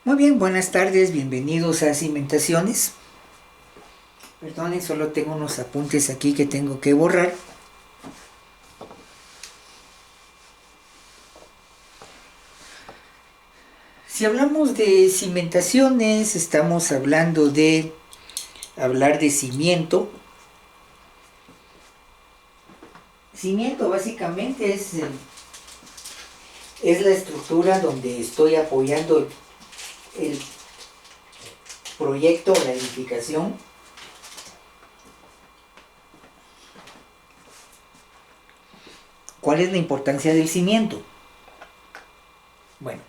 Muy bien, buenas tardes, bienvenidos a Cimentaciones. Perdonen, solo tengo unos apuntes aquí que tengo que borrar. Si hablamos de cimentaciones, estamos hablando de hablar de cimiento. Cimiento básicamente es la estructura donde estoy apoyando el proyecto o la edificación. ¿Cuál es la importancia del cimiento? Bueno,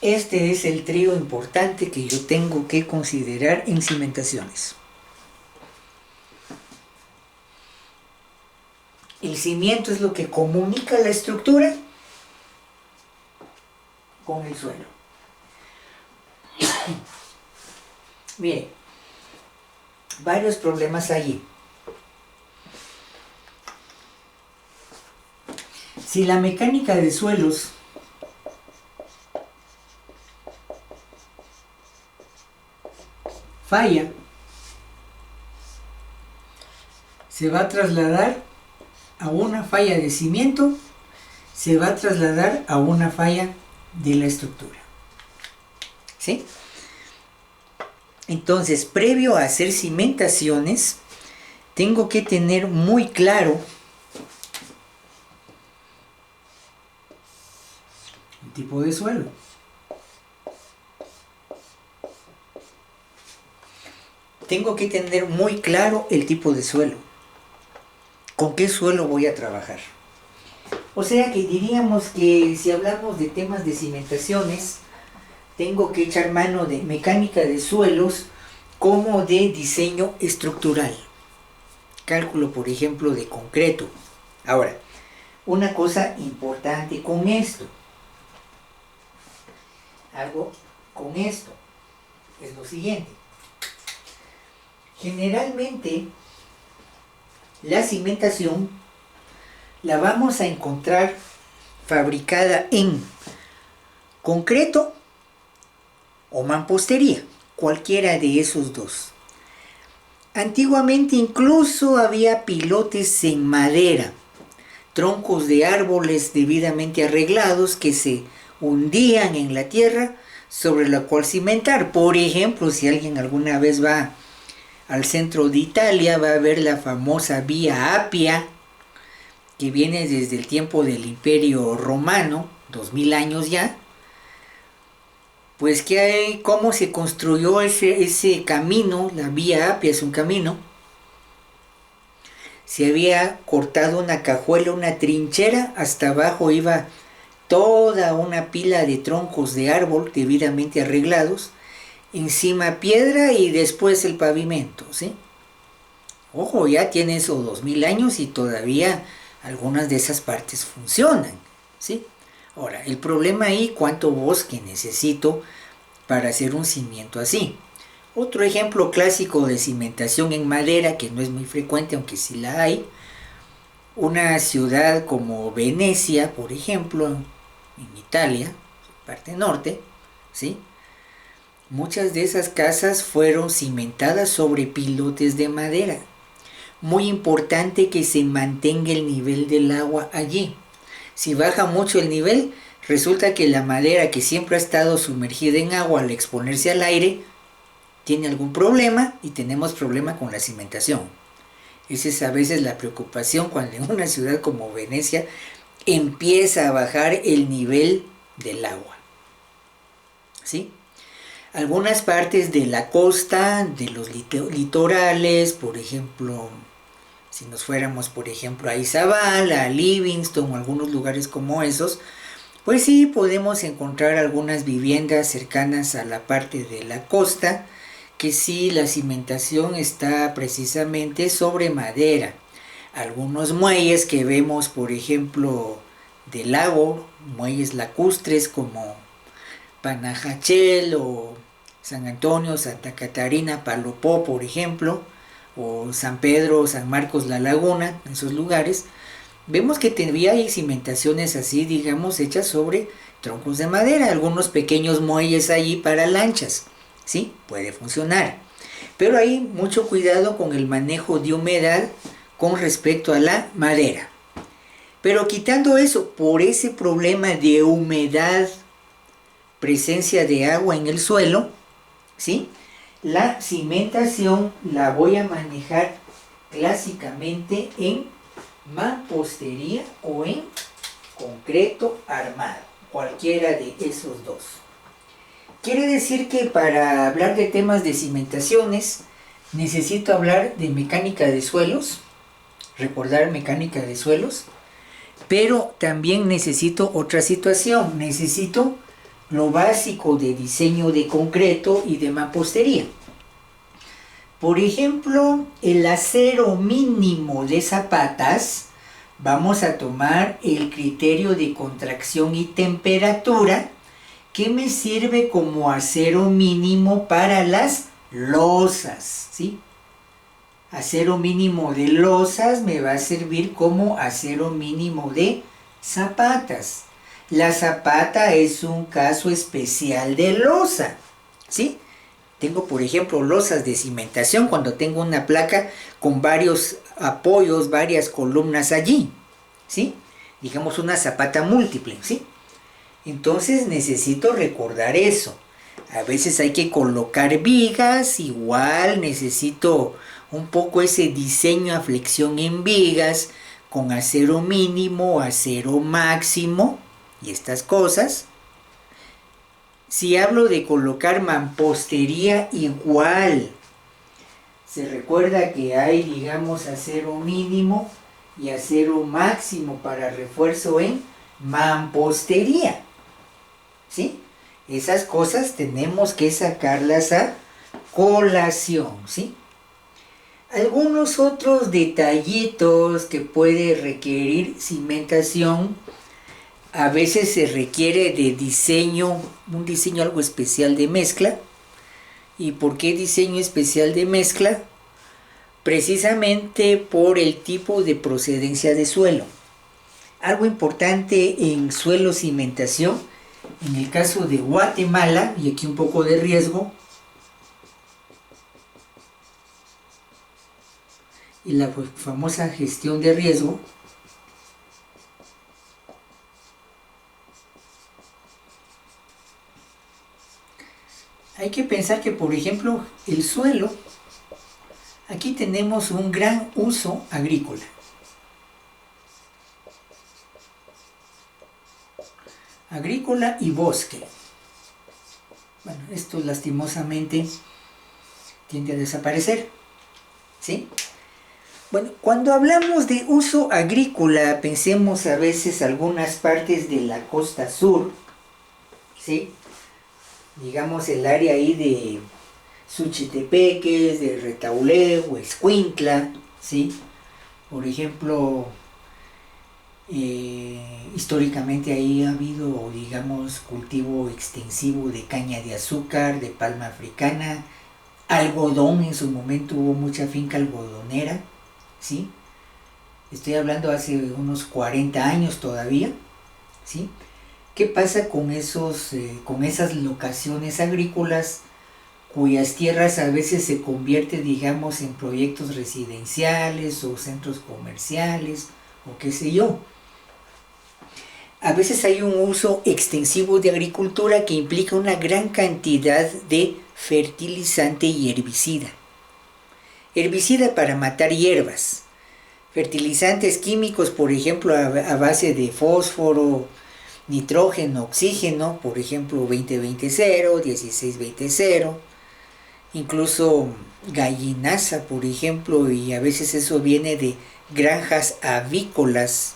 este es el trío importante que yo tengo que considerar en cimentaciones. El cimiento es lo que comunica la estructura con el suelo. Mire, varios problemas allí. Si la mecánica de suelos falla, se va a trasladar a una falla de cimiento, se va a trasladar a una falla de la estructura. ¿Sí? Entonces, previo a hacer cimentaciones, tengo que tener muy claro el tipo de suelo. Tengo que tener muy claro el tipo de suelo. ¿Con qué suelo voy a trabajar? O sea que diríamos que si hablamos de temas de cimentaciones, tengo que echar mano de mecánica de suelos como de diseño estructural. Cálculo, por ejemplo, de concreto. Ahora, una cosa importante con esto. Algo con esto es lo siguiente. Generalmente, la cimentación la vamos a encontrar fabricada en concreto o mampostería, cualquiera de esos dos. Antiguamente incluso había pilotes en madera, troncos de árboles debidamente arreglados que se hundían en la tierra sobre la cual cimentar. Por ejemplo, si alguien alguna vez va al centro de Italia, va a ver la famosa Vía Apia, que viene desde el tiempo del Imperio Romano, 2000 años ya. Pues cómo se construyó ese camino. La Vía Apia es un camino. Se había cortado una cajuela, una trinchera, hasta abajo iba toda una pila de troncos de árbol debidamente arreglados, encima piedra y después el pavimento, ¿sí? Ojo, ya tiene eso 2000 años y todavía algunas de esas partes funcionan, ¿sí? Ahora, el problema ahí, ¿cuánto bosque necesito para hacer un cimiento así? Otro ejemplo clásico de cimentación en madera, que no es muy frecuente, aunque sí la hay, una ciudad como Venecia, por ejemplo, en Italia, parte norte, ¿sí? Muchas de esas casas fueron cimentadas sobre pilotes de madera. Muy importante que se mantenga el nivel del agua allí. Si baja mucho el nivel, resulta que la madera que siempre ha estado sumergida en agua al exponerse al aire, tiene algún problema y tenemos problema con la cimentación. Esa es a veces la preocupación cuando en una ciudad como Venecia empieza a bajar el nivel del agua. ¿Sí? Algunas partes de la costa, de los litorales, por ejemplo, si nos fuéramos, por ejemplo, a Izabal, a Livingston o algunos lugares como esos, pues sí podemos encontrar algunas viviendas cercanas a la parte de la costa que si la cimentación está precisamente sobre madera. Algunos muelles que vemos, por ejemplo, del lago, muelles lacustres como Panajachel o San Antonio, Santa Catarina, Palopó, por ejemplo, o San Pedro, San Marcos, La Laguna, en esos lugares, vemos que todavía hay cimentaciones así, digamos, hechas sobre troncos de madera, algunos pequeños muelles allí para lanchas, ¿sí? Puede funcionar. Pero hay mucho cuidado con el manejo de humedad con respecto a la madera. Pero quitando eso, por ese problema de humedad, presencia de agua en el suelo, ¿sí? La cimentación la voy a manejar clásicamente en mampostería o en concreto armado, cualquiera de esos dos. Quiere decir que para hablar de temas de cimentaciones necesito hablar de mecánica de suelos, recordar mecánica de suelos, pero también necesito otra situación, necesito lo básico de diseño de concreto y de mampostería. Por ejemplo, el acero mínimo de zapatas, vamos a tomar el criterio de contracción y temperatura que me sirve como acero mínimo para las losas, ¿sí? Acero mínimo de losas me va a servir como acero mínimo de zapatas. La zapata es un caso especial de losa, ¿sí? Tengo, por ejemplo, losas de cimentación cuando tengo una placa con varios apoyos, varias columnas allí, ¿sí? Digamos una zapata múltiple, ¿sí? Entonces necesito recordar eso. A veces hay que colocar vigas, igual necesito un poco ese diseño a flexión en vigas con acero mínimo, acero máximo y estas cosas. Si hablo de colocar mampostería, igual. Se recuerda que hay, digamos, acero mínimo y acero máximo para refuerzo en mampostería, ¿sí? Esas cosas tenemos que sacarlas a colación, ¿sí? Algunos otros detallitos que puede requerir cimentación. A veces se requiere de diseño, un diseño algo especial de mezcla. ¿Y por qué diseño especial de mezcla? Precisamente por el tipo de procedencia de suelo. Algo importante en suelo cimentación, en el caso de Guatemala, y aquí un poco de riesgo, y la famosa gestión de riesgo, hay que pensar que, por ejemplo, el suelo, aquí tenemos un gran uso agrícola. Agrícola y bosque. Bueno, esto lastimosamente tiende a desaparecer, ¿sí? Bueno, cuando hablamos de uso agrícola, pensemos a veces algunas partes de la costa sur, ¿sí? Digamos el área ahí de Suchitepeques, de Retaulé o Escuintla, ¿sí? Por ejemplo, históricamente ahí ha habido, digamos, cultivo extensivo de caña de azúcar, de palma africana, algodón, en su momento hubo mucha finca algodonera, ¿sí? Estoy hablando hace unos 40 años todavía, ¿sí? ¿Qué pasa con esas locaciones agrícolas cuyas tierras a veces se convierten, digamos, en proyectos residenciales o centros comerciales o qué sé yo? A veces hay un uso extensivo de agricultura que implica una gran cantidad de fertilizante y herbicida. Herbicida para matar hierbas. Fertilizantes químicos, por ejemplo, a base de fósforo, nitrógeno, oxígeno, por ejemplo 20-20-0, 16-20-0, incluso gallinaza, por ejemplo, y a veces eso viene de granjas avícolas,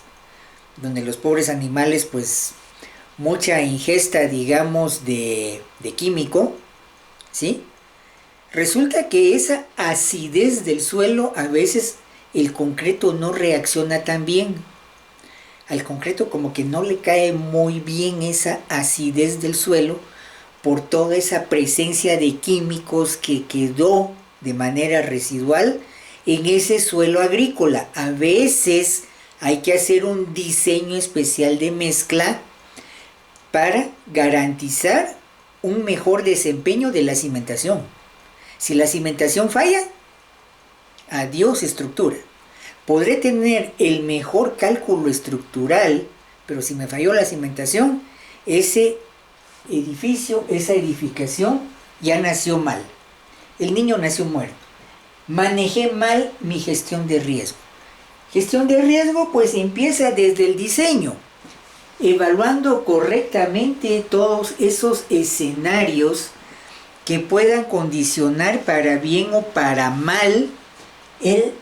donde los pobres animales, pues, mucha ingesta, digamos, de químico, ¿sí? Resulta que esa acidez del suelo, a veces el concreto no reacciona tan bien. Al concreto como que no le cae muy bien esa acidez del suelo por toda esa presencia de químicos que quedó de manera residual en ese suelo agrícola. A veces hay que hacer un diseño especial de mezcla para garantizar un mejor desempeño de la cimentación. Si la cimentación falla, adiós estructura. Podré tener el mejor cálculo estructural, pero si me falló la cimentación, ese edificio, esa edificación ya nació mal. El niño nació muerto. Manejé mal mi gestión de riesgo. Gestión de riesgo pues empieza desde el diseño, evaluando correctamente todos esos escenarios que puedan condicionar para bien o para mal el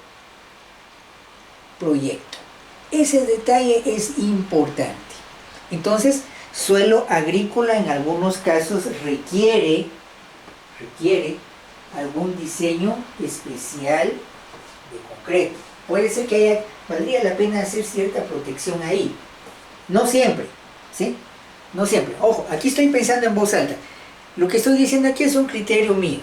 proyecto. Ese detalle es importante. Entonces, suelo agrícola en algunos casos requiere algún diseño especial de concreto. Puede ser que valdría la pena hacer cierta protección ahí. No siempre, ¿sí? No siempre. Ojo, aquí estoy pensando en voz alta. Lo que estoy diciendo aquí es un criterio mío,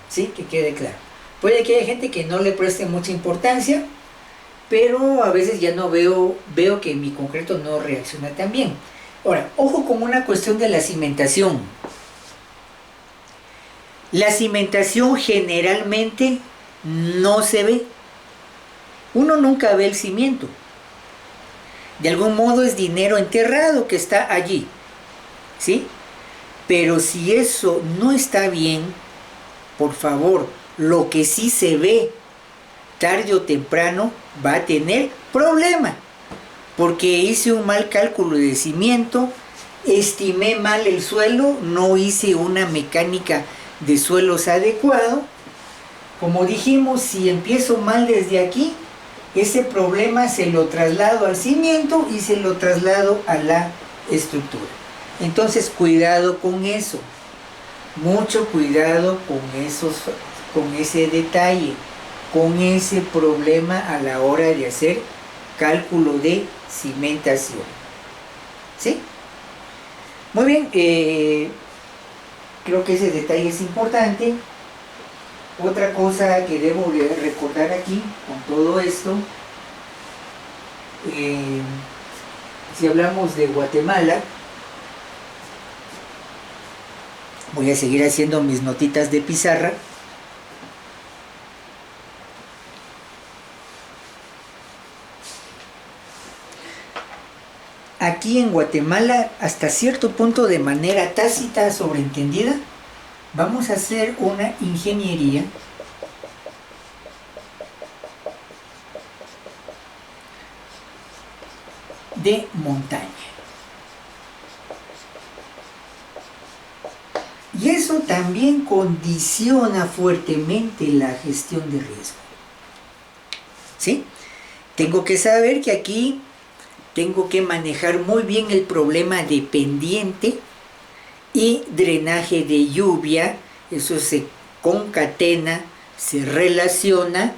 ¿sí? Que quede claro. Puede que haya gente que no le preste mucha importancia, pero a veces ya no veo que mi concreto no reacciona tan bien. Ahora, ojo con una cuestión de la cimentación. La cimentación generalmente no se ve. Uno nunca ve el cimiento. De algún modo es dinero enterrado que está allí, ¿sí? Pero si eso no está bien, por favor, lo que sí se ve, tarde o temprano va a tener problema. Porque hice un mal cálculo de cimiento, estimé mal el suelo, no hice una mecánica de suelos adecuado. Como dijimos, si empiezo mal desde aquí, ese problema se lo traslado al cimiento y se lo traslado a la estructura. Entonces, cuidado con eso. Mucho cuidado con ese detalle, con ese problema a la hora de hacer cálculo de cimentación. ¿Sí? Muy bien, creo que ese detalle es importante. Otra cosa que debo recordar aquí con todo esto, si hablamos de Guatemala, voy a seguir haciendo mis notitas de pizarra. Aquí en Guatemala, hasta cierto punto de manera tácita, sobreentendida, vamos a hacer una ingeniería de montaña. Y eso también condiciona fuertemente la gestión de riesgo. ¿Sí? Tengo que saber que aquí tengo que manejar muy bien el problema de pendiente y drenaje de lluvia. Eso se concatena, se relaciona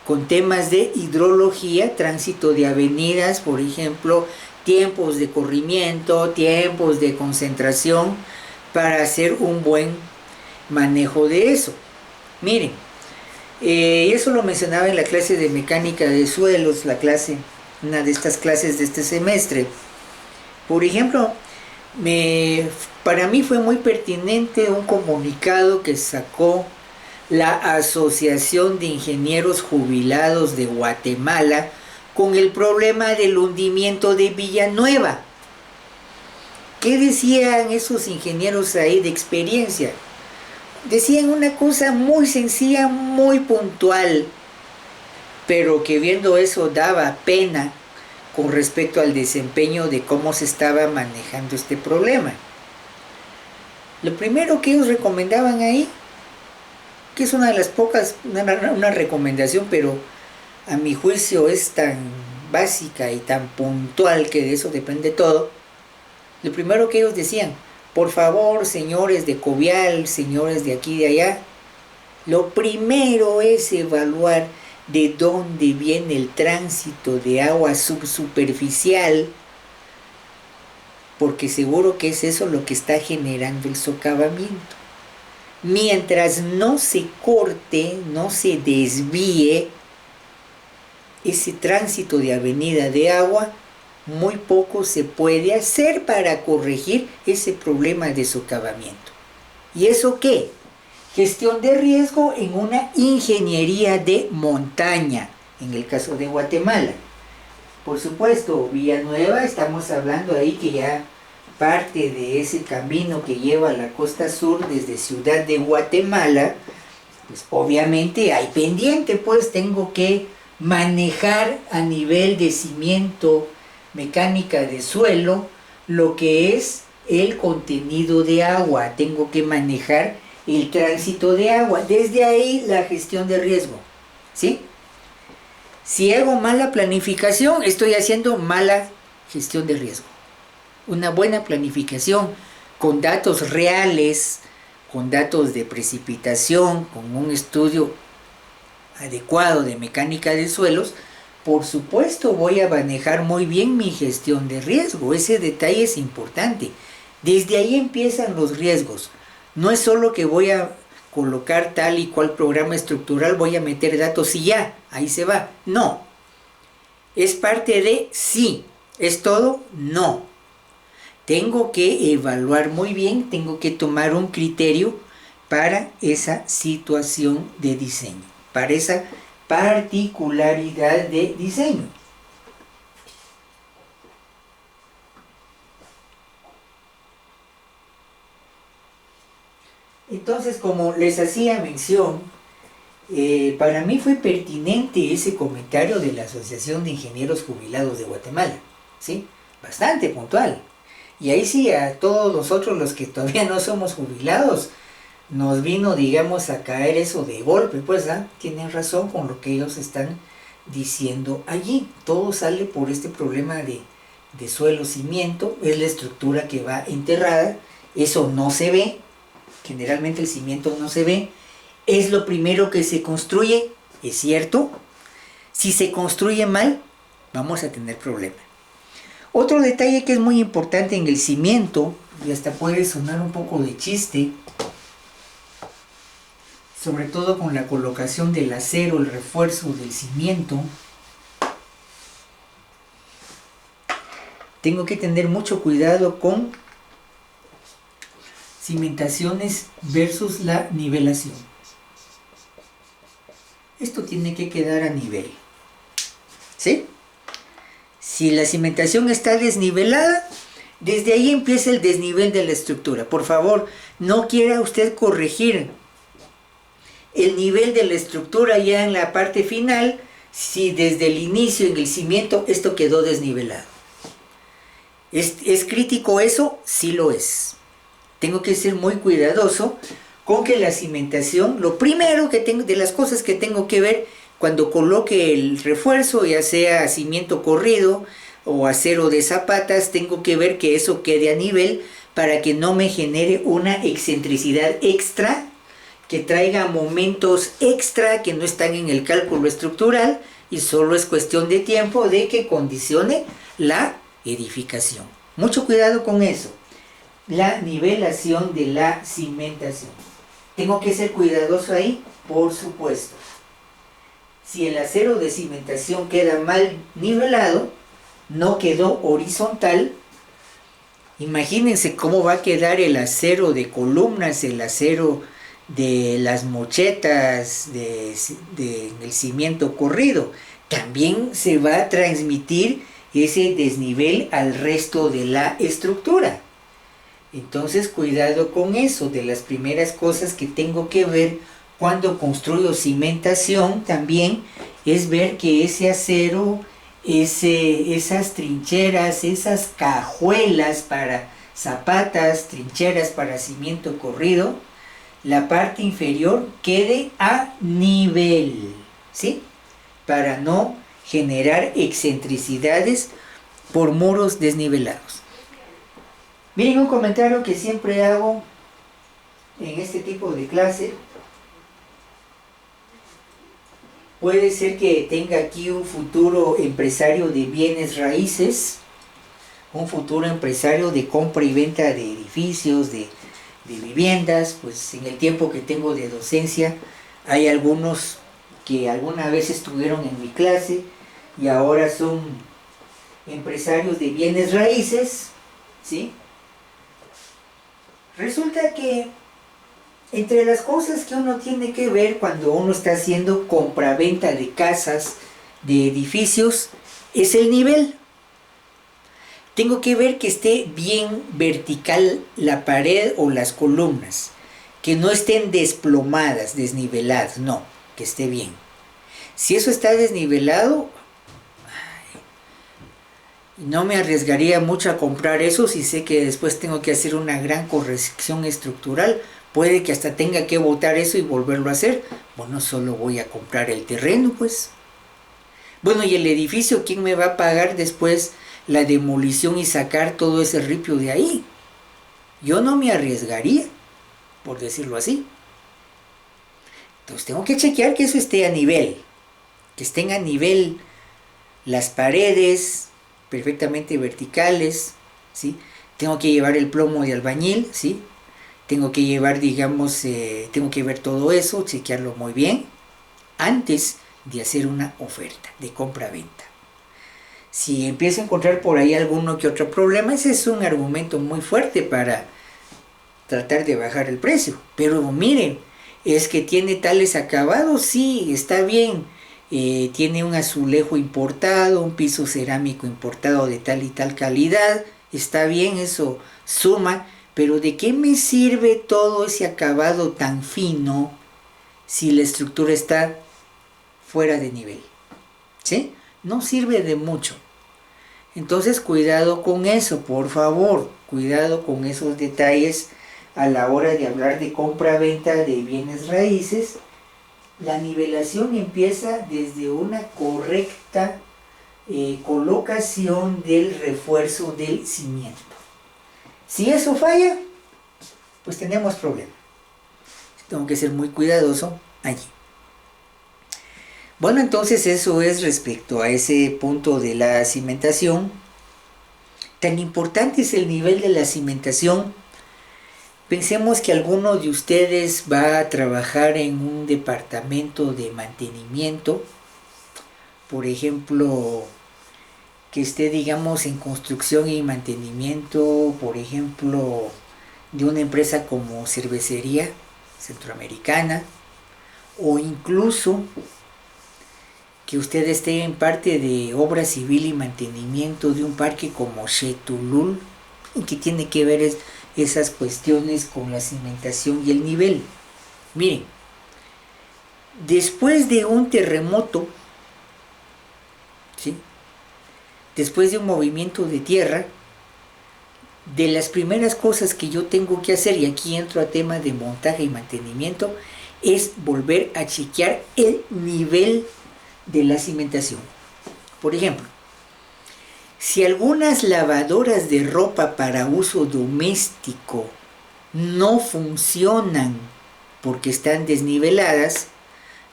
con temas de hidrología, tránsito de avenidas, por ejemplo, tiempos de corrimiento, tiempos de concentración, para hacer un buen manejo de eso. Miren, eso lo mencionaba en la clase de mecánica de suelos, una de estas clases de este semestre. Por ejemplo, para mí fue muy pertinente un comunicado que sacó la Asociación de Ingenieros Jubilados de Guatemala con el problema del hundimiento de Villanueva. ¿Qué decían esos ingenieros ahí de experiencia? Decían una cosa muy sencilla, muy puntual, pero que viendo eso daba pena con respecto al desempeño de cómo se estaba manejando este problema. Lo primero que ellos recomendaban ahí, que es una de las pocas, una recomendación, pero a mi juicio es tan básica y tan puntual que de eso depende todo. Lo primero que ellos decían: por favor, señores de Covial, señores de aquí y de allá, Lo primero es evaluar de dónde viene el tránsito de agua subsuperficial, porque seguro que es eso lo que está generando el socavamiento. Mientras no se corte, no se desvíe ese tránsito de avenida de agua, muy poco se puede hacer para corregir ese problema de socavamiento. ¿Y eso qué? Gestión de riesgo en una ingeniería de montaña, en el caso de Guatemala. Por supuesto, Villanueva, estamos hablando ahí que ya parte de ese camino que lleva a la costa sur desde Ciudad de Guatemala, pues obviamente hay pendiente, pues tengo que manejar a nivel de cimiento, mecánica de suelo, lo que es el contenido de agua, tengo que manejar el tránsito de agua, desde ahí la gestión de riesgo, ¿sí? Si hago mala planificación, estoy haciendo mala gestión de riesgo. Una buena planificación con datos reales, con datos de precipitación, con un estudio adecuado de mecánica de suelos, por supuesto voy a manejar muy bien mi gestión de riesgo. Ese detalle es importante. Desde ahí empiezan los riesgos. No es solo que voy a colocar tal y cual programa estructural, voy a meter datos y ya, ahí se va. No. Es parte de sí. ¿Es todo? No. Tengo que evaluar muy bien, tengo que tomar un criterio para esa situación de diseño, para esa particularidad de diseño. Entonces, como les hacía mención, para mí fue pertinente ese comentario de la Asociación de Ingenieros Jubilados de Guatemala, ¿sí? Bastante puntual. Y ahí sí, a todos nosotros los que todavía no somos jubilados, nos vino, digamos, a caer eso de golpe, pues, tienen razón con lo que ellos están diciendo allí. Todo sale por este problema de suelo-cimiento, es la estructura que va enterrada, eso no se ve, generalmente el cimiento no se ve, es lo primero que se construye, es cierto. Si se construye mal, vamos a tener problemas. Otro detalle que es muy importante en el cimiento, y hasta puede sonar un poco de chiste, sobre todo con la colocación del acero, el refuerzo del cimiento, tengo que tener mucho cuidado con cimentaciones versus la nivelación. Esto tiene que quedar a nivel, ¿sí? Si la cimentación está desnivelada, desde ahí empieza el desnivel de la estructura. Por favor, no quiera usted corregir el nivel de la estructura ya en la parte final, si desde el inicio en el cimiento esto quedó desnivelado. ¿Es crítico eso? Sí lo es. Tengo que ser muy cuidadoso con que la cimentación, lo primero que tengo, de las cosas que tengo que ver cuando coloque el refuerzo, ya sea cimiento corrido o acero de zapatas, tengo que ver que eso quede a nivel para que no me genere una excentricidad extra, que traiga momentos extra que no están en el cálculo estructural y solo es cuestión de tiempo de que condicione la edificación. Mucho cuidado con eso. La nivelación de la cimentación. Tengo que ser cuidadoso ahí, por supuesto. Si el acero de cimentación queda mal nivelado, no quedó horizontal, imagínense cómo va a quedar el acero de columnas, el acero de las mochetas, del cimiento corrido. También se va a transmitir ese desnivel al resto de la estructura. Entonces, cuidado con eso. De las primeras cosas que tengo que ver cuando construyo cimentación también es ver que ese acero, esas trincheras, esas cajuelas para zapatas, trincheras para cimiento corrido, la parte inferior quede a nivel, ¿sí? Para no generar excentricidades por muros desnivelados. Miren un comentario que siempre hago en este tipo de clase. Puede ser que tenga aquí un futuro empresario de bienes raíces, un futuro empresario de compra y venta de edificios, de viviendas. Pues en el tiempo que tengo de docencia hay algunos que alguna vez estuvieron en mi clase y ahora son empresarios de bienes raíces, ¿sí? Resulta que entre las cosas que uno tiene que ver cuando uno está haciendo compraventa de casas, de edificios, es el nivel. Tengo que ver que esté bien vertical la pared o las columnas, que no estén desplomadas, desniveladas, no, que esté bien. Si eso está desnivelado, no me arriesgaría mucho a comprar eso si sé que después tengo que hacer una gran corrección estructural. Puede que hasta tenga que botar eso y volverlo a hacer. Bueno, solo voy a comprar el terreno, pues. Bueno, y el edificio, ¿quién me va a pagar después la demolición y sacar todo ese ripio de ahí? Yo no me arriesgaría, por decirlo así. Entonces tengo que chequear que eso esté a nivel, que estén a nivel las paredes, perfectamente verticales, ¿sí? Tengo que llevar el plomo de albañil, ¿sí? Tengo que llevar, digamos, tengo que ver todo eso, chequearlo muy bien, antes de hacer una oferta de compra-venta. Si empiezo a encontrar por ahí alguno que otro problema, ese es un argumento muy fuerte para tratar de bajar el precio. Pero miren, es que tiene tales acabados, sí, está bien. Tiene un azulejo importado, un piso cerámico importado de tal y tal calidad, está bien, eso suma, pero ¿de qué me sirve todo ese acabado tan fino si la estructura está fuera de nivel? ¿Sí? No sirve de mucho. Entonces cuidado con eso, por favor, cuidado con esos detalles a la hora de hablar de compra-venta de bienes raíces. La nivelación empieza desde una correcta colocación del refuerzo del cimiento. Si eso falla, pues tenemos problema. Tengo que ser muy cuidadoso allí. Bueno, entonces eso es respecto a ese punto de la cimentación. Tan importante es el nivel de la cimentación. Pensemos que alguno de ustedes va a trabajar en un departamento de mantenimiento, por ejemplo, que esté, digamos, en construcción y mantenimiento, por ejemplo, de una empresa como Cervecería Centroamericana, o incluso que usted esté en parte de obra civil y mantenimiento de un parque como Xetulul, que tiene que ver esas cuestiones con la cimentación y el nivel. Miren, después de un terremoto, ¿sí? Después de un movimiento de tierra, de las primeras cosas que yo tengo que hacer, y aquí entro a tema de montaje y mantenimiento, es volver a chequear el nivel de la cimentación. Por ejemplo, si algunas lavadoras de ropa para uso doméstico no funcionan porque están desniveladas,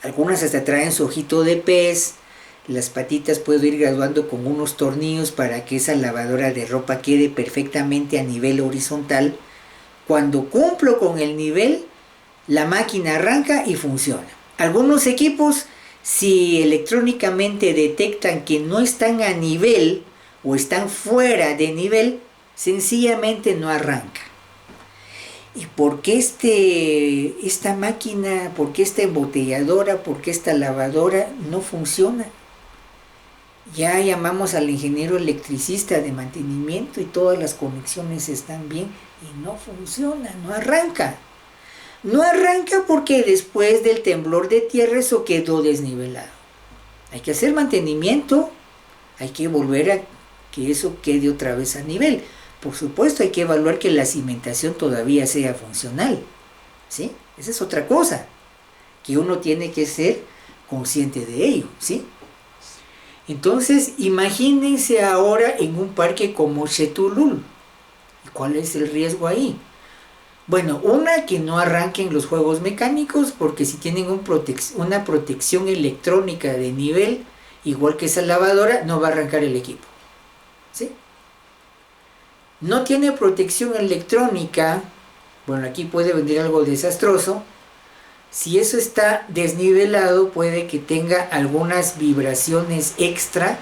algunas hasta traen su ojito de pez, las patitas puedo ir graduando con unos tornillos para que esa lavadora de ropa quede perfectamente a nivel horizontal. Cuando cumplo con el nivel, la máquina arranca y funciona. Algunos equipos, si electrónicamente detectan que no están a nivel o están fuera de nivel, sencillamente no arranca. ¿Y por qué esta máquina, por qué esta embotelladora, por qué esta lavadora no funciona? Ya llamamos al ingeniero electricista de mantenimiento y todas las conexiones están bien y no funciona, no arranca. No arranca porque después del temblor de tierra eso quedó desnivelado. Hay que hacer mantenimiento, hay que volver a que eso quede otra vez a nivel. Por supuesto hay que evaluar que la cimentación todavía sea funcional, ¿sí? Esa es otra cosa, que uno tiene que ser consciente de ello, ¿sí? Entonces, imagínense ahora en un parque como Xetulul. ¿Cuál es el riesgo ahí? Bueno, una, que no arranquen los juegos mecánicos, porque si tienen una protección electrónica de nivel, igual que esa lavadora, no va a arrancar el equipo. ¿Sí? No tiene protección electrónica, bueno, aquí puede venir algo desastroso. Si eso está desnivelado, puede que tenga algunas vibraciones extra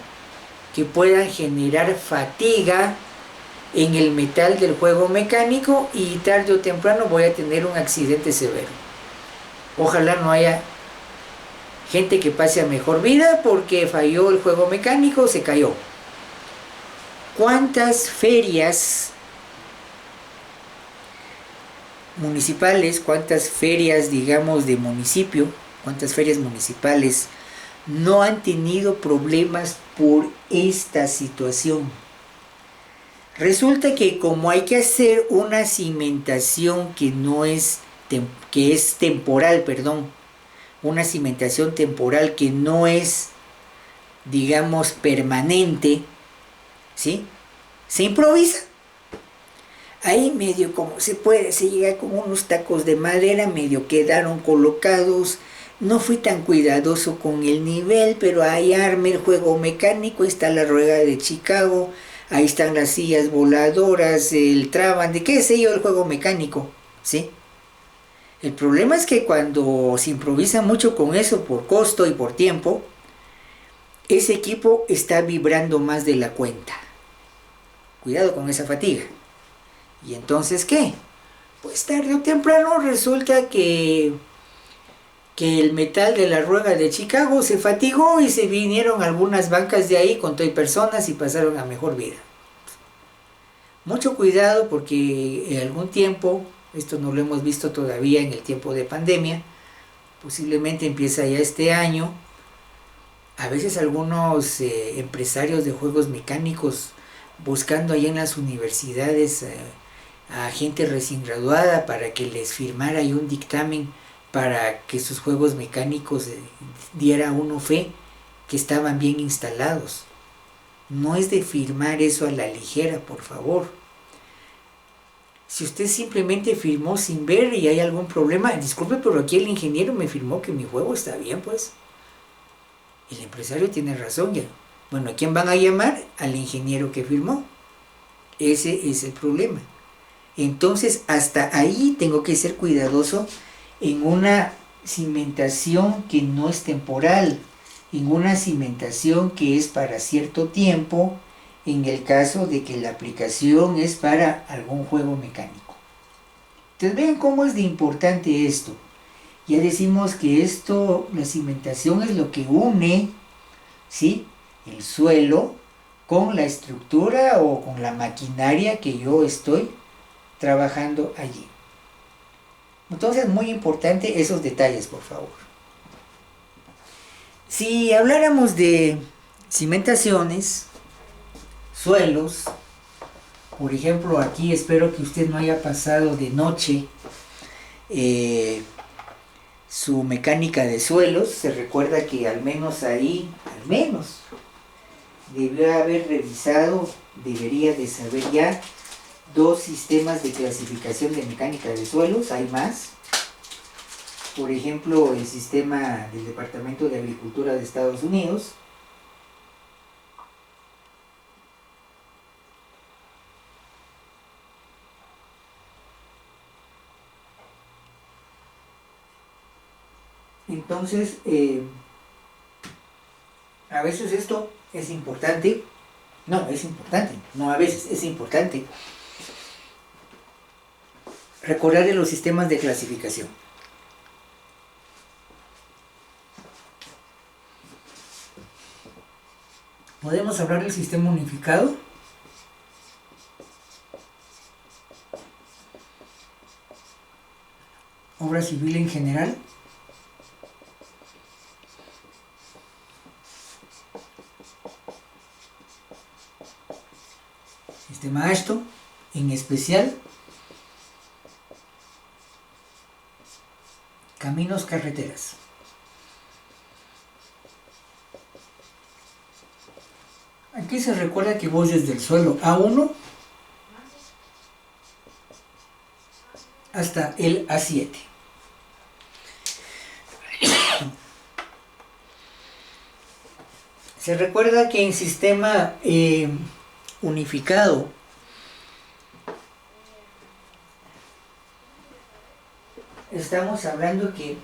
que puedan generar fatiga en el metal del juego mecánico, y tarde o temprano voy a tener un accidente severo. Ojalá no haya gente que pase a mejor vida porque falló el juego mecánico, se cayó. ¿Cuántas ferias municipales, cuántas ferias, digamos, de municipio, cuántas ferias municipales no han tenido problemas por esta situación? Resulta que como hay que hacer una cimentación que es temporal, perdón, una cimentación temporal que no es, digamos, permanente, ¿sí? Se improvisa. Ahí medio como se puede, se llega con unos tacos de madera, medio quedaron colocados. No fui tan cuidadoso con el nivel, pero ahí armé el juego mecánico. Ahí está la rueda de Chicago, ahí están las sillas voladoras, el Trabant, de qué sé yo, el juego mecánico, ¿sí? El problema es que cuando se improvisa mucho con eso por costo y por tiempo, ese equipo está vibrando más de la cuenta. Cuidado con esa fatiga. ¿Y entonces qué? Pues tarde o temprano resulta que el metal de la rueda de Chicago se fatigó y se vinieron algunas bancas de ahí con todo y personas y pasaron a mejor vida. Mucho cuidado, porque en algún tiempo, esto no lo hemos visto todavía en el tiempo de pandemia, posiblemente empieza ya este año. A veces algunos empresarios de juegos mecánicos buscando allá en las universidades a gente recién graduada para que les firmara ahí un dictamen para que sus juegos mecánicos diera uno fe que estaban bien instalados. No es de firmar eso a la ligera, por favor. Si usted simplemente firmó sin ver y hay algún problema, disculpe, pero aquí el ingeniero me firmó que mi juego está bien, pues. El empresario tiene razón ya. Bueno, ¿a quién van a llamar? Al ingeniero que firmó. Ese es el problema. Entonces, hasta ahí tengo que ser cuidadoso en una cimentación que no es temporal, en una cimentación que es para cierto tiempo, en el caso de que la aplicación es para algún juego mecánico. Entonces, vean cómo es de importante esto. Ya decimos que esto, la cimentación es lo que une, ¿sí?, el suelo con la estructura o con la maquinaria que yo estoy trabajando allí. Entonces, muy importante esos detalles, por favor. Si habláramos de cimentaciones, suelos, por ejemplo, aquí espero que usted no haya pasado de noche su mecánica de suelos. Se recuerda que al menos ahí, debió haber revisado, debería de saber ya, 2 sistemas de clasificación de mecánica de suelos. Hay más. Por ejemplo, el sistema del Departamento de Agricultura de Estados Unidos. Entonces, a veces esto es importante. No, es importante. No, a veces es importante recordar de los sistemas de clasificación. Podemos hablar del sistema unificado. Obra civil en general. Sistema AASHTO en especial. Caminos, carreteras. Aquí se recuerda que voy desde el suelo A1 hasta el A7. Se recuerda que en sistema unificado estamos hablando que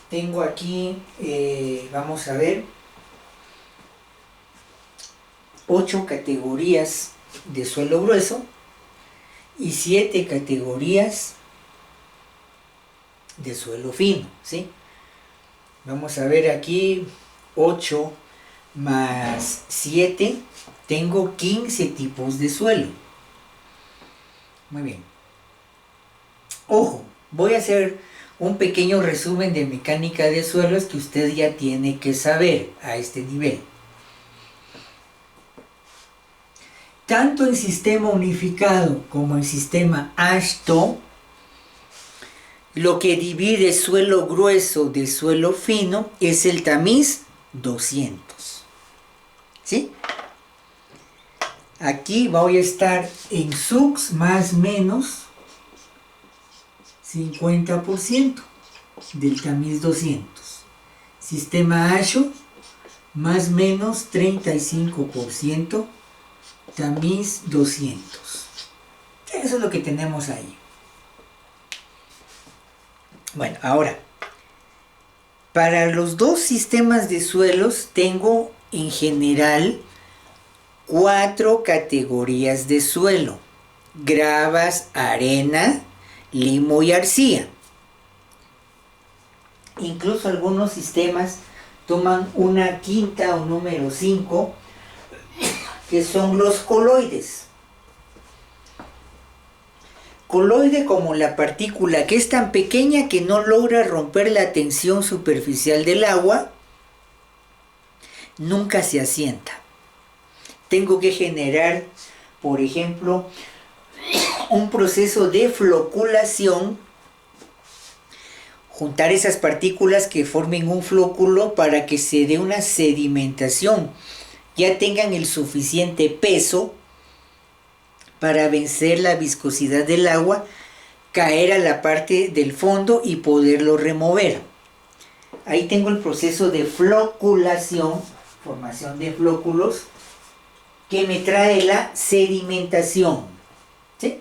tengo aquí, vamos a ver, 8 categorías de suelo grueso y 7 categorías de suelo fino, ¿sí? Vamos a ver aquí, 8 más 7, tengo 15 tipos de suelo. Muy bien. Ojo, voy a hacer un pequeño resumen de mecánica de suelos que usted ya tiene que saber a este nivel. Tanto en sistema unificado como en sistema AASHTO, lo que divide suelo grueso de suelo fino es el tamiz 200. ¿Sí? Aquí voy a estar en SUX más menos 50% del tamiz 200. Sistema AASHTO más menos 35% tamiz 200. Eso es lo que tenemos ahí. Bueno, ahora, para los dos sistemas de suelos tengo en general 4 categorías de suelo: gravas, arena, limo y arcilla. Incluso algunos sistemas toman una quinta o número 5, que son los coloides. Coloide como la partícula que es tan pequeña que no logra romper la tensión superficial del agua, nunca se asienta. Tengo que generar, por ejemplo, un proceso de floculación, juntar esas partículas que formen un flóculo para que se dé una sedimentación, ya tengan el suficiente peso para vencer la viscosidad del agua, caer a la parte del fondo y poderlo remover. Ahí tengo el proceso de floculación, formación de flóculos, que me trae la sedimentación. ¿Sí?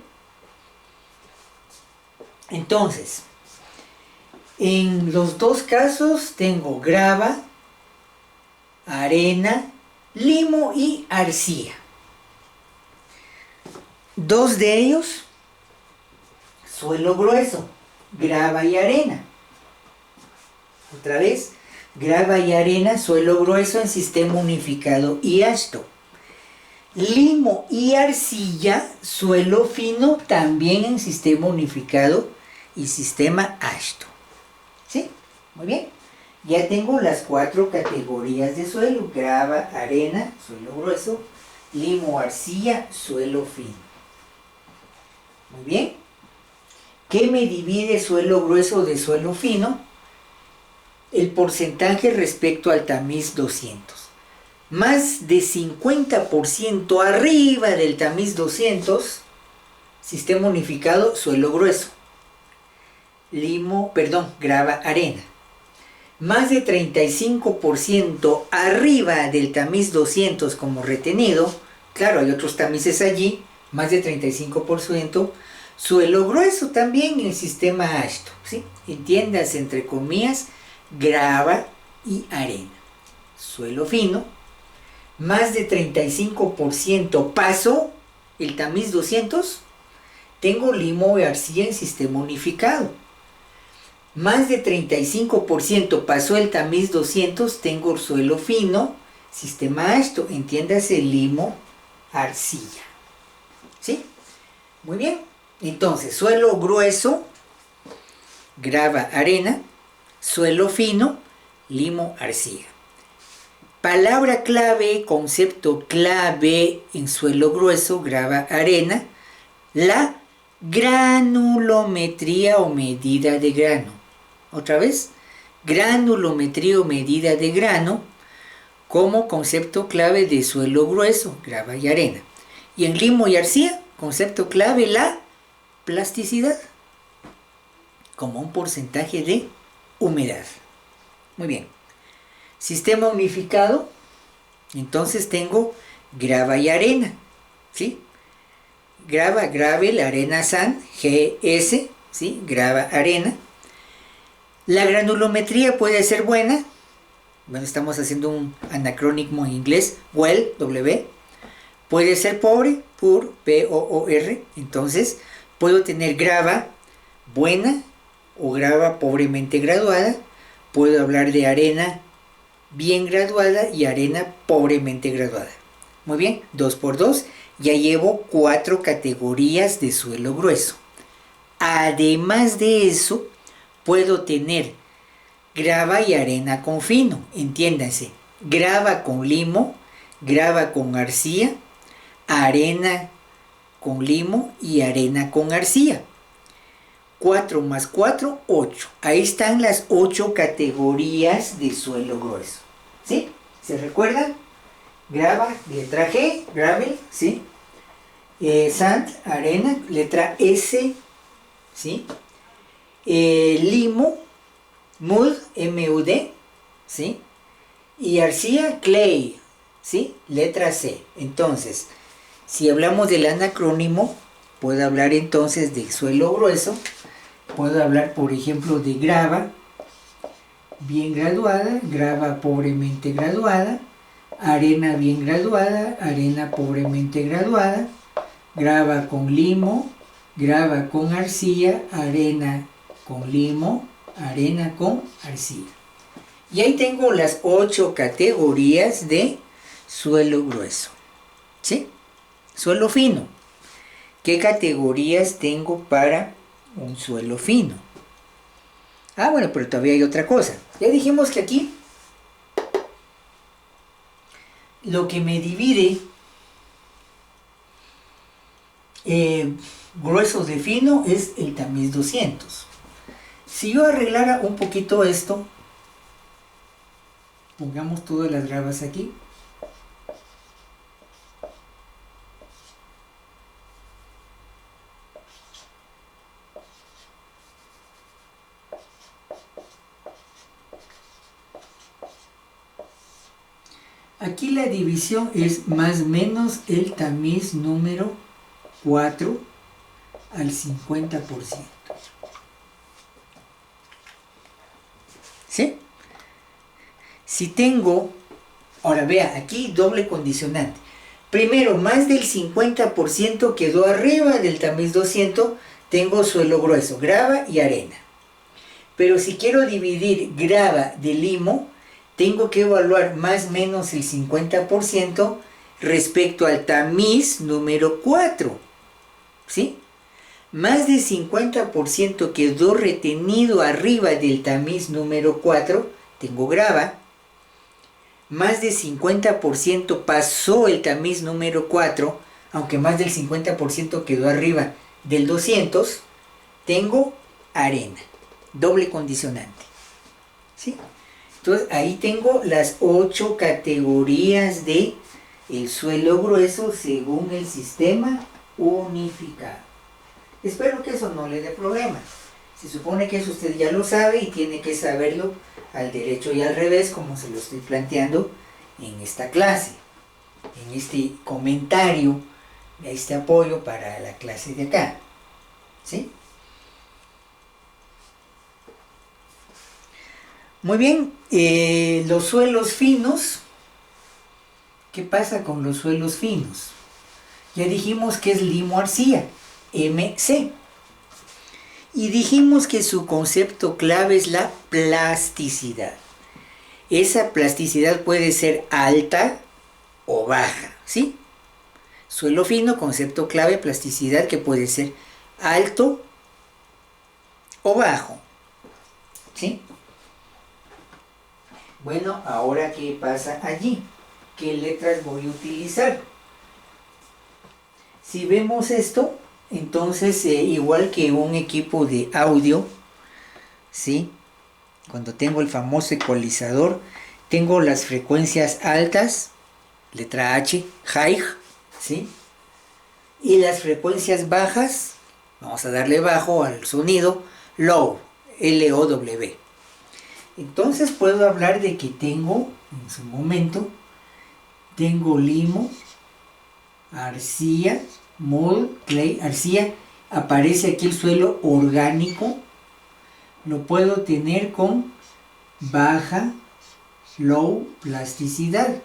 Entonces, en los dos casos tengo grava, arena, limo y arcilla. 2 de ellos, suelo grueso, grava y arena. Otra vez, grava y arena, suelo grueso en sistema unificado y AASHTO. Limo y arcilla, suelo fino, también en sistema unificado y sistema AASHTO. ¿Sí? Muy bien. Ya tengo las 4 categorías de suelo: grava, arena, suelo grueso, limo, arcilla, suelo fino. Muy bien. ¿Qué me divide suelo grueso de suelo fino? El porcentaje respecto al tamiz 200. Más de 50% arriba del tamiz 200, sistema unificado, suelo grueso. Grava, arena. Más de 35% arriba del tamiz 200 como retenido, claro, hay otros tamices allí, más de 35%, suelo grueso también en el sistema AASHTO, ¿sí? Entiéndase, entre comillas, grava y arena. Suelo fino, más de 35% paso el tamiz 200, tengo limo y arcilla en sistema unificado. Más de 35% pasó el tamiz 200, tengo suelo fino, sistema AASHTO, entiéndase, limo, arcilla. ¿Sí? Muy bien. Entonces, suelo grueso, grava, arena, suelo fino, limo, arcilla. Palabra clave, concepto clave en suelo grueso, grava, arena, la granulometría o medida de grano. Otra vez, granulometría o medida de grano como concepto clave de suelo grueso, grava y arena. Y en limo y arcilla, concepto clave, la plasticidad como un porcentaje de humedad. Muy bien. Sistema unificado, entonces tengo grava y arena, ¿sí? Grava, gravel, arena, sand, GS, ¿sí? Grava, arena. La granulometría puede ser buena. Bueno, estamos haciendo un anacrónismo en inglés, well, W. Puede ser pobre, poor, P-O-O-R. Entonces, puedo tener grava buena o grava pobremente graduada. Puedo hablar de arena bien graduada y arena pobremente graduada. Muy bien, 2 por 2. Ya llevo 4 categorías de suelo grueso. Además de eso, puedo tener grava y arena con fino, entiéndanse, grava con limo, grava con arcilla, arena con limo y arena con arcilla. 4 más 4, 8. Ahí están las 8 categorías de suelo grueso. ¿Sí? ¿Se recuerdan? Grava, letra G, gravel, ¿sí? Sand, arena, letra S, ¿sí? Limo, mud, M-U-D, ¿sí? Y arcilla, clay, ¿sí? Letra C. Entonces, si hablamos del anacrónimo, puedo hablar entonces de suelo grueso. Puedo hablar, por ejemplo, de grava bien graduada, grava pobremente graduada, arena bien graduada, arena pobremente graduada, grava con limo, grava con arcilla, arena con limo, arena con arcilla. Y ahí tengo las 8 categorías de suelo grueso. ¿Sí? Suelo fino. ¿Qué categorías tengo para un suelo fino? Ah, bueno, pero todavía hay otra cosa. Ya dijimos que aquí lo que me divide grueso de fino es el tamiz 200. Si yo arreglara un poquito esto, pongamos todas las gravas aquí. Aquí la división es más o menos el tamiz número 4 al 50%. ¿Sí? Si tengo, ahora vea, aquí doble condicionante. Primero, más del 50% quedó arriba del tamiz 200, tengo suelo grueso, grava y arena. Pero si quiero dividir grava de limo, tengo que evaluar más o menos el 50% respecto al tamiz número 4. ¿Sí? Más del 50% quedó retenido arriba del tamiz número 4, tengo grava. Más del 50% pasó el tamiz número 4, aunque más del 50% quedó arriba del 200, tengo arena. Doble condicionante. ¿Sí? Entonces ahí tengo las 8 categorías de el suelo grueso según el sistema unificado. Espero que eso no le dé problema. Se supone que eso usted ya lo sabe y tiene que saberlo al derecho y al revés, como se lo estoy planteando en esta clase, en este comentario, este apoyo para la clase de acá. ¿Sí? Muy bien, los suelos finos. ¿Qué pasa con los suelos finos? Ya dijimos que es limo arcilla, MC. Y dijimos que su concepto clave es la plasticidad. Esa plasticidad puede ser alta o baja, ¿sí? Suelo fino, concepto clave, plasticidad que puede ser alto o bajo, ¿sí? Bueno, ahora ¿qué pasa allí? ¿Qué letras voy a utilizar? Si vemos esto, entonces igual que un equipo de audio, ¿sí? Cuando tengo el famoso ecualizador, tengo las frecuencias altas, letra H, high, ¿sí? Y las frecuencias bajas, Vamos a darle bajo al sonido low, L-O-W. Entonces puedo hablar de que tengo, en su momento, tengo limo, arcilla, mold, clay, arcilla. Aparece aquí el suelo orgánico. Lo puedo tener con baja, low plasticidad.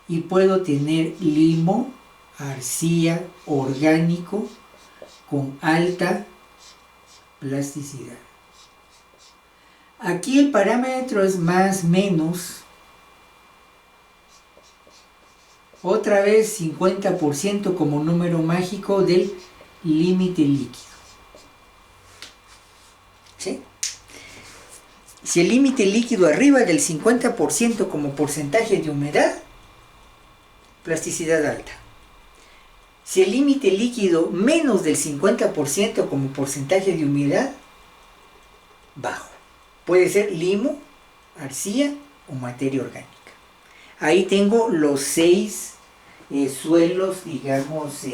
Y puedo tener limo, arcilla, orgánico, con alta plasticidad. Aquí el parámetro es más menos. Otra vez 50% como número mágico del límite líquido. ¿Sí? Si el límite líquido arriba del 50% como porcentaje de humedad, plasticidad alta. Si el límite líquido menos del 50% como porcentaje de humedad, bajo. Puede ser limo, arcilla o materia orgánica. Ahí tengo los 6 suelos, digamos,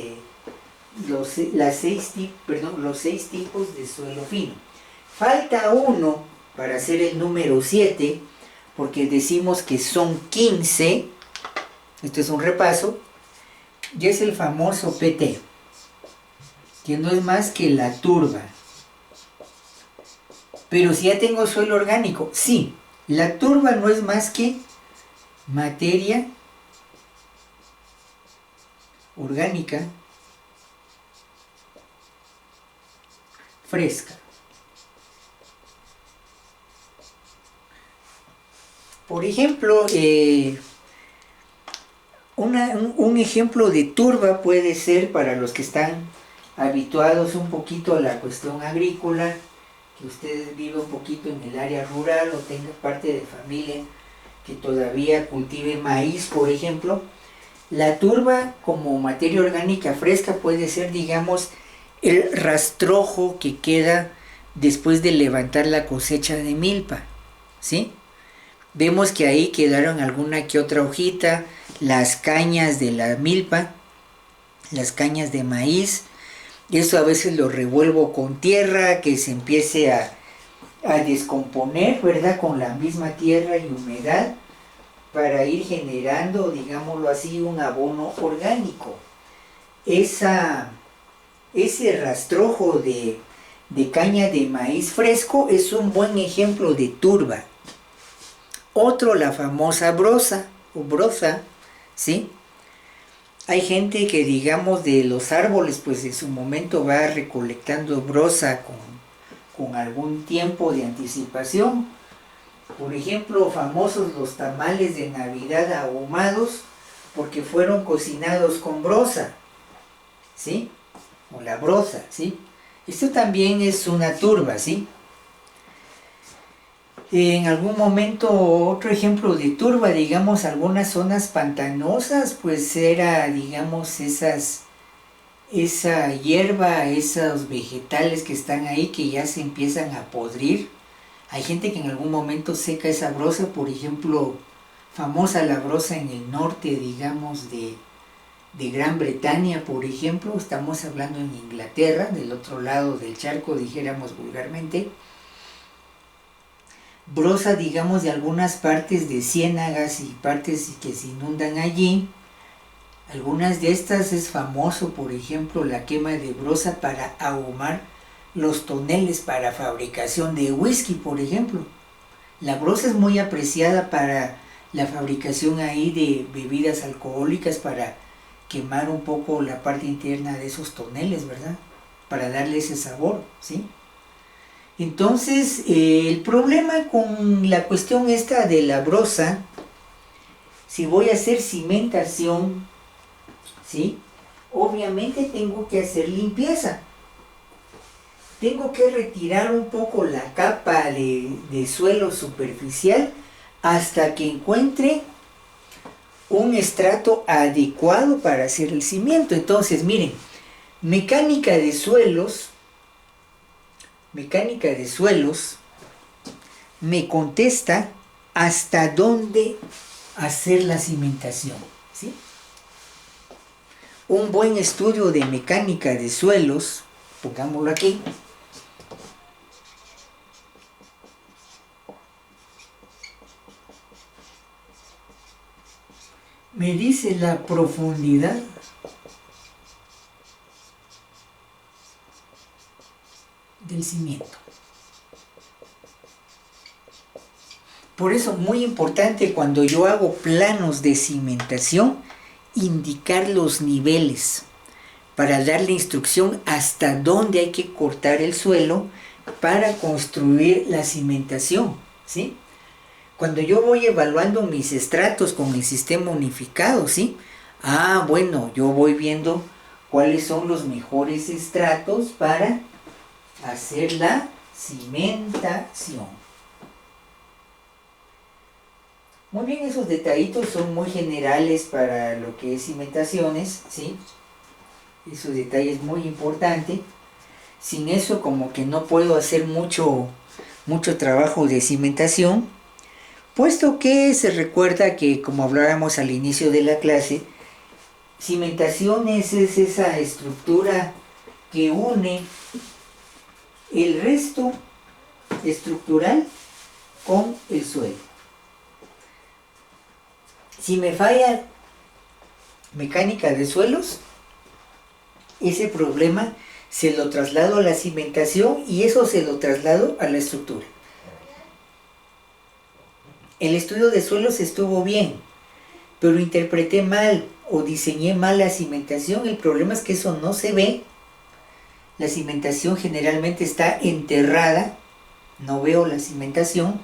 los 6 tipos de suelo fino. Falta uno para hacer el número 7, porque decimos que son 15. Esto es un repaso. Y es el famoso PT, que no es más que la turba. Pero si ya tengo suelo orgánico, sí, la turba no es más que materia orgánica fresca. Por ejemplo, un ejemplo de turba puede ser, para los que están habituados un poquito a la cuestión agrícola, que ustedes viven un poquito en el área rural o tengan parte de familia que todavía cultive maíz, por ejemplo. La turba como materia orgánica fresca puede ser, digamos, el rastrojo que queda después de levantar la cosecha de milpa, ¿sí? Vemos que ahí quedaron alguna que otra hojita, las cañas de la milpa, las cañas de maíz. Eso a veces lo revuelvo con tierra, que se empiece a descomponer, ¿verdad? Con la misma tierra y humedad, para ir generando, digámoslo así, un abono orgánico. Ese rastrojo de caña de maíz fresco es un buen ejemplo de turba. Otro, la famosa brosa o brosa, ¿sí? Hay gente que, digamos, de los árboles, pues en su momento va recolectando brosa con algún tiempo de anticipación. Por ejemplo, famosos los tamales de Navidad ahumados, porque fueron cocinados con brosa, ¿sí? O la brosa, ¿sí? Esto también es una turba, ¿sí? En algún momento, otro ejemplo de turba, digamos, algunas zonas pantanosas, pues era, digamos, esa hierba, esos vegetales que están ahí, que ya se empiezan a podrir. Hay gente que en algún momento seca esa brosa, por ejemplo, famosa la brosa en el norte, digamos, de Gran Bretaña, por ejemplo. Estamos hablando en Inglaterra, del otro lado del charco, dijéramos vulgarmente. Brosa, digamos, de algunas partes de ciénagas y partes que se inundan allí. Algunas de estas es famoso, por ejemplo, la quema de brosa para ahumar los toneles para fabricación de whisky, por ejemplo. La brosa es muy apreciada para la fabricación ahí de bebidas alcohólicas, para quemar un poco la parte interna de esos toneles, ¿verdad? Para darle ese sabor, ¿sí? Entonces, el problema con la cuestión esta de la brosa, si voy a hacer cimentación, ¿sí? Obviamente tengo que hacer limpieza. Tengo que retirar un poco la capa de suelo superficial hasta que encuentre un estrato adecuado para hacer el cimiento. Entonces, miren, mecánica de suelos me contesta hasta dónde hacer la cimentación, ¿sí? Un buen estudio de mecánica de suelos pongámoslo aquí. Me dice la profundidad del cimiento. Por eso, muy importante cuando yo hago planos de cimentación, indicar los niveles para darle instrucción hasta dónde hay que cortar el suelo para construir la cimentación, ¿sí? Cuando yo voy evaluando mis estratos con el sistema unificado, ¿sí? Bueno, yo voy viendo cuáles son los mejores estratos para hacer la cimentación. Muy bien, esos detallitos son muy generales para lo que es cimentaciones, ¿sí? Esos detalles muy importantes. Sin eso como que no puedo hacer mucho trabajo de cimentación, puesto que se recuerda que, como hablábamos al inicio de la clase, cimentación es esa estructura que une el resto estructural con el suelo. Si me falla mecánica de suelos, ese problema se lo traslado a la cimentación y eso se lo traslado a la estructura. El estudio de suelos estuvo bien, pero interpreté mal o diseñé mal la cimentación. El problema es que eso no se ve. La cimentación generalmente está enterrada, no veo la cimentación,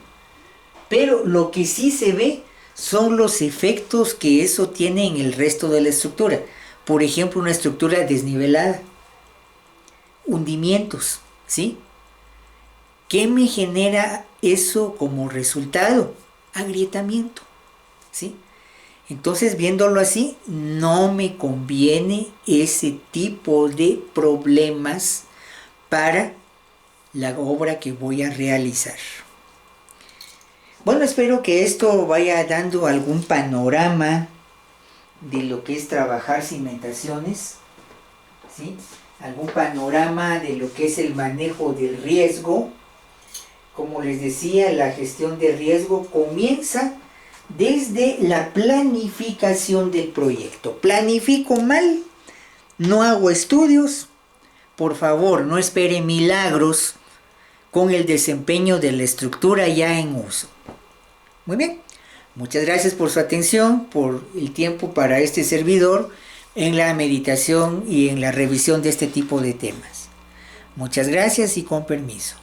pero lo que sí se ve son los efectos que eso tiene en el resto de la estructura. Por ejemplo, una estructura desnivelada, hundimientos, ¿sí? ¿Qué me genera eso como resultado? Agrietamiento, ¿sí? Entonces, viéndolo así, no me conviene ese tipo de problemas para la obra que voy a realizar. Bueno, espero que esto vaya dando algún panorama de lo que es trabajar cimentaciones, ¿sí? Algún panorama de lo que es el manejo del riesgo. Como les decía, la gestión de riesgo comienza desde la planificación del proyecto. Planifico mal, no hago estudios. Por favor, no espere milagros con el desempeño de la estructura ya en uso. Muy bien, muchas gracias por su atención, por el tiempo para este servidor en la meditación y en la revisión de este tipo de temas. Muchas gracias y con permiso.